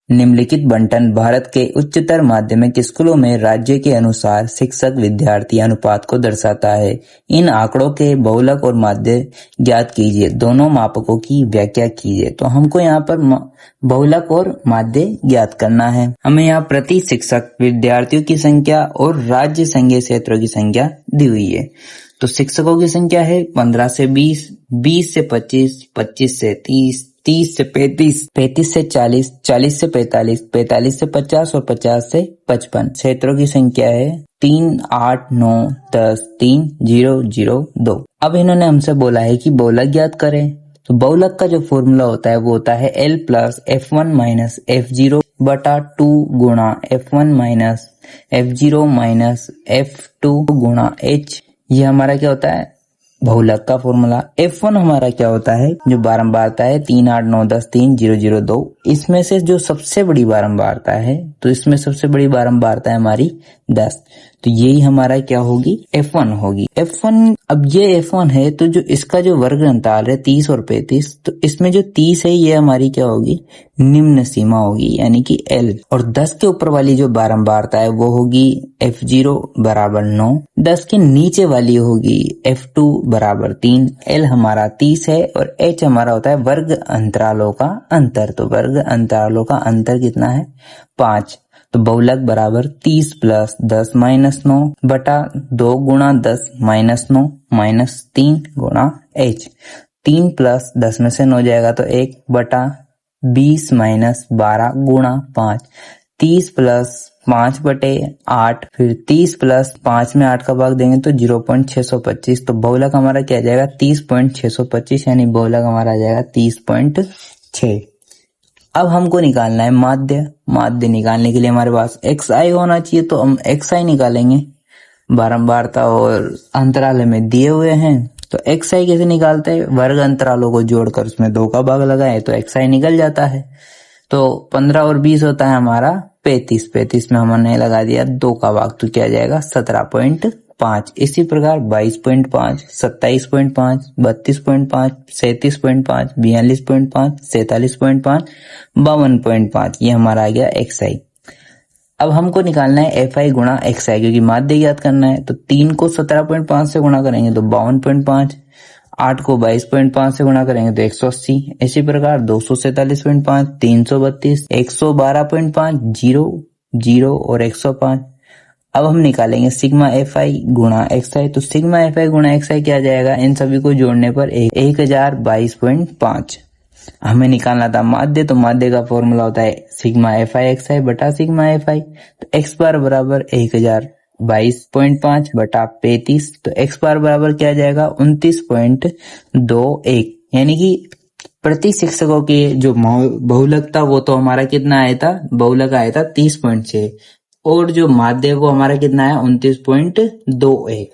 निम्नलिखित बंटन भारत के उच्चतर माध्यमिक स्कूलों में राज्य के अनुसार शिक्षक विद्यार्थी अनुपात को दर्शाता है। इन आंकड़ों के बहुलक और माध्य ज्ञात कीजिए। दोनों मापकों की व्याख्या कीजिए। तो हमको यहाँ पर बहुलक और माध्य ज्ञात करना है। हमें यहाँ प्रति शिक्षक विद्यार्थियों की संख्या और राज्य संघीय क्षेत्रों की संख्या दी हुई है। तो शिक्षकों की संख्या है 15 से 20, 20 से 25, 25 से 30, 30 से 35, 35 से 40, 40 से 45, 45 से 50 और 50 से 55। क्षेत्रों की संख्या है 3, 8, 9, 10, 3, 0, 0, 2। अब इन्होंने हमसे बोला है कि बहुलक ज्ञात करें। तो बहुलक का जो फॉर्मूला होता है वो होता है L plus F1 minus F0 बटा 2 गुणा F1 minus F0 minus F2 गुणा H। ये हमारा क्या होता है बहुलक का फॉर्मूला। F1 हमारा क्या होता है जो बारंबारता है 3, 8, 9, 10, 3, 0, 0, 2। इसमें से जो सबसे बड़ी बारंबारता है तो इसमें सबसे बड़ी बारंबारता है हमारी 10। तो यही हमारा क्या होगी F1 होगी। F1 अब ये F1 है तो जो इसका जो वर्ग अंतराल है 30 और 35, तो इसमें जो 30 है ये हमारी क्या होगी निम्न सीमा होगी यानी कि L। और 10 के ऊपर वाली जो बारंबारता है वो होगी F0 बराबर 9, 10 के नीचे वाली होगी F2 बराबर 3। L हमारा 30 है और H हमारा होता है वर्ग अंतरालों का अंतर। तो वर्ग अंतरालों का अंतर कितना है 5। तो बहुलक बराबर 30 प्लस 10 माइनस 9 बटा 2 गुणा 10 माइनस 9 माइनस 3 गुणा H। 3 प्लस 10 में से 9 जाएगा तो 1 बटा 20 माइनस 12 गुणा 5। 30 प्लस 5 बटे 8, फिर 30 प्लस 5 में 8 का भाग देंगे तो 0.625। तो बहुलक हमारा क्या आ जाएगा 30.625 यानी बहुलक हमारा आ जाएगा 30.6। अब हमको निकालना है माध्य। माध्य निकालने के लिए हमारे पास xi होना चाहिए तो हम xi निकालेंगे। बारंबारता और अंतराल में दिए हुए हैं तो xi कैसे निकालते हैं वर्ग अंतरालों को जोड़कर उसमें 2 का भाग लगाए तो xi निकल जाता है। तो 15 और 20 होता है हमारा 35। 35 में हमने लगा दिया 2 का भाग तो क्या जाएगा 17.5। इसी प्रकार 22.5, 27.5, 32.5, 37.5, 42.5, 47.5, 52.5 ये हमारा आ गया xi। अब हमको निकालना है fi गुणा xi क्योंकि माध्य ज्ञात करना है। तो 3 को 17.5 से गुणा करेंगे तो 52.5, 8 को 22.5 से गुणा करेंगे तो 180। इसी प्रकार 247.5, 332, 112.5, 0, 0 और 105। अब हम निकालेंगे सिग्मा fi गुणा xi। तो सिग्मा fi गुणा xi क्या आ जाएगा इन सभी को जोड़ने पर 1022.5। हमें निकालना था माध्य। तो माध्य का फॉर्मूला होता है सिग्मा fi xi बटा सिग्मा fi। तो x बार बराबर 1022.5 बटा 35। तो x बार बराबर क्या आ जाएगा 29.21 यानी कि प्रति शिक्षकों के जो बहुलक था वो तो हमारा कितना आया था बहुलक आया था 30.6 और जो माध्य को हमारा कितना है 29.21।